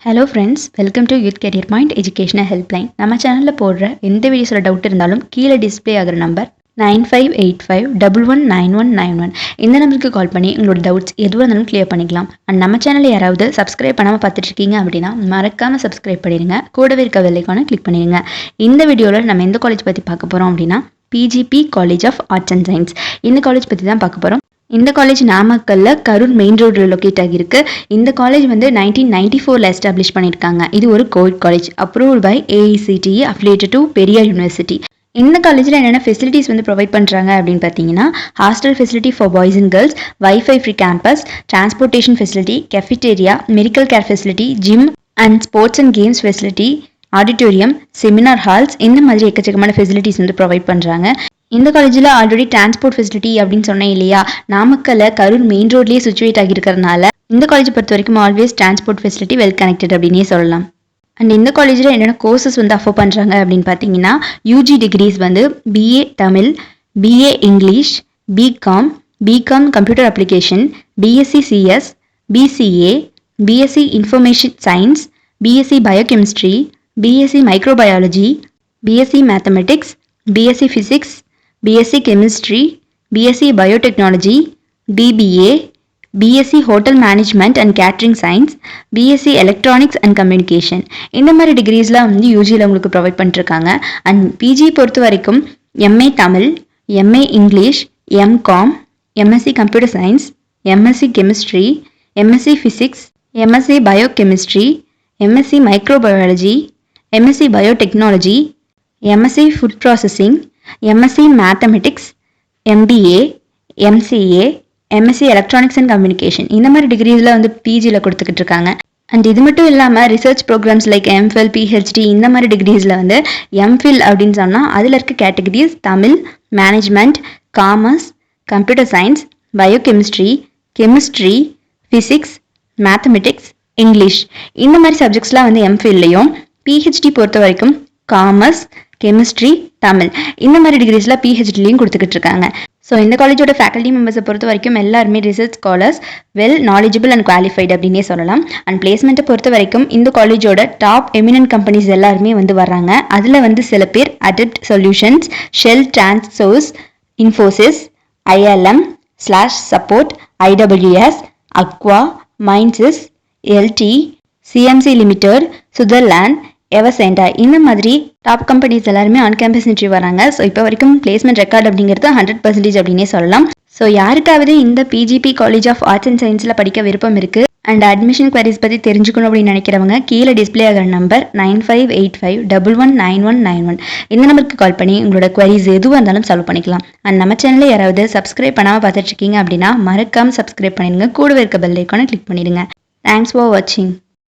Hello friends, welcome to youth career point educational helpline. நம்ம சேனலில் போடுற எந்த வீடியோஸில் டவுட் இருந்தாலும் கீழே டிஸ்பிளே ஆகிற நம்பர் 9585119191 இந்த நம்பருக்கு கால் பண்ணி உங்களோட டவுட்ஸ் எதுவாக இருந்தாலும் கிளியர் பண்ணிக்கலாம். அண்ட் நம்ம சேனலில் யாராவது சப்ஸ்கிரைப் பண்ணாமல் பார்த்துட்டு இருக்கீங்க அப்படின்னா மறக்காமல் சப்ஸ்கிரைப் பண்ணிடுங்க. கூடவே இருக்க வெள்ளைக்கான கிளிக் பண்ணிடுங்க. இந்த வீடியோவில் நம்ம எந்த காலேஜ் பற்றி பார்க்க போகிறோம் அப்படின்னா PGP college of arts and science. இந்த காலேஜ் பற்றி தான் பார்க்க போகிறோம். இந்த காலேஜ் நாமக்கல்ல கரூர் மெயின் ரோடில் லொக்கேட் ஆகியிருக்கு. இந்த காலேஜ் 1994 எஸ்டாப்ளிஷ் பண்ணியிருக்காங்க. இது ஒரு கோவிட் college, approved by AICTE, affiliated to Periyar university. இந்த காலேஜில் என்னென்ன ஃபெசிலிட்டிஸ் ப்ரொவைட் பண்ணுறாங்க அப்படின்னு பார்த்தீங்கன்னா, hostel facility for boys and girls, wifi free campus, transportation facility, cafeteria, medical care facility, gym and sports and games facility, auditorium, seminar halls, இந்த மாதிரி எக்கச்சக்கமான facilities provide பண்ணுறாங்க. இந்த காலேஜில் ஆல்ரெடி டிரான்ஸ்போர்ட் ஃபெசிலிட்டி அப்படின்னு சொன்னேன் இல்லையா, நாமக்கல்ல கரூர் மெயின் ரோட்லேயே சிச்சுவேட் ஆகியிருக்கிறதுனால இந்த காலேஜ் பொறுத்த வரைக்கும் always transport facility well connected அப்படின்னே சொல்லலாம். அண்ட் இந்த காலேஜில் என்னென்ன கோர்சஸ் அஃபோர் பண்ணுறாங்க அப்படின்னு பார்த்தீங்கன்னா, UG degrees BA Tamil, BA English, BCom computer application, BSc CS, BCA, BSc information science, BSc biochemistry, BSc microbiology, BSc mathematics, BSc physics, BSc Chemistry, BSc Biotechnology, BBA, BSc Hotel Management and Catering Science, BSc Electronics and Communication. இந்த மாதிரி டிகிரிஸ்லாம் யூஜியில் உங்களுக்கு provide பண்ணிருக்காங்க. And PG பொறுத்த வரைக்கும் MA Tamil, MA English, MCom, MSc Computer Science, MSc Chemistry, MSc Physics, MSc Biochemistry, MSc Microbiology, MSc Biotechnology, MSc Food Processing, MSc mathematics, MBA, MCA, MSc electronics and communication, இந்த மாதிரி டிகிரிஸில் பிஜியில் கொடுத்துக்கிட்டு இருக்காங்க. And இது மட்டும் இல்லாமல் research programs like MPhil, PhD இந்த மாதிரி டிகிரிஸில் MPhil அப்படின்னு சொன்னால் அதில் இருக்க categories Tamil, management, commerce, computer science, biochemistry, chemistry, physics, mathematics, English, இந்த மாதிரி சப்ஜெக்ட்ஸ்லாம் MPhilலையும், PhD பொறுத்த வரைக்கும் காமர்ஸ், கெமிஸ்ட்ரி, தமிழ், இந்த மாதிரி டிகிரிஸில் PhDலையும் கொடுத்துக்கிட்டு இருக்காங்க. ஸோ இந்த காலேஜோட ஃபேக்கல்ட்டி மெம்பர்ஸை பொறுத்த வரைக்கும் எல்லாருமே research scholars, well knowledgeable and qualified அப்படின்னே சொல்லலாம். அண்ட் பிளேஸ்மெண்ட்டை பொறுத்த வரைக்கும் இந்த காலேஜோட டாப் எமினன்ட் கம்பெனிஸ் எல்லாருமே வர்றாங்க. அதில் சில பேர் adapt solutions, Shell Transource, Infosys, ILM, /support, IWS, Aqua, மைன்சிஸ், LT, CMC லிமிடெட், சுதர்லாண்ட், எவர்சென்டா, இந்த மாதிரி டாப் கம்பெனிஸ் எல்லாருமே ஆன் கேம்பஸ் இன்டர்வியூ வராங்க. ஸோ இப்போ வரைக்கும் பிளேஸ்மெண்ட் ரெக்கார்ட் அப்படிங்கிறது 100% அப்படின்னே சொல்லலாம். ஸோ யாருக்காவது இந்த PGP college of arts and சயின்ஸில் படிக்க விருப்பம் இருக்குது அண்ட் அட்மிஷன் குவரிஸ் பற்றி தெரிஞ்சுக்கணும் அப்படின்னு நினைக்கிறவங்க கீழே டிஸ்பிளே ஆகிற நம்பர் 9585119191 இந்த நம்பருக்கு கால் பண்ணி உங்களோட குவரிஸ் எதுவாக இருந்தாலும் சால்வ் பண்ணிக்கலாம். அண்ட் நம்ம சேனலில் யாராவது சப்ஸ்கிரைப் பண்ணாமல் பார்த்துட்டு இருக்கீங்க அப்படின்னா மறக்காமல் சப்ஸ்கிரைப் பண்ணிடுங்க. கூடவே இருக்க பெல் ஐக்கானை கிளிக் பண்ணிடுங்க. தேங்க்ஸ் ஃபார் வாட்சிங்.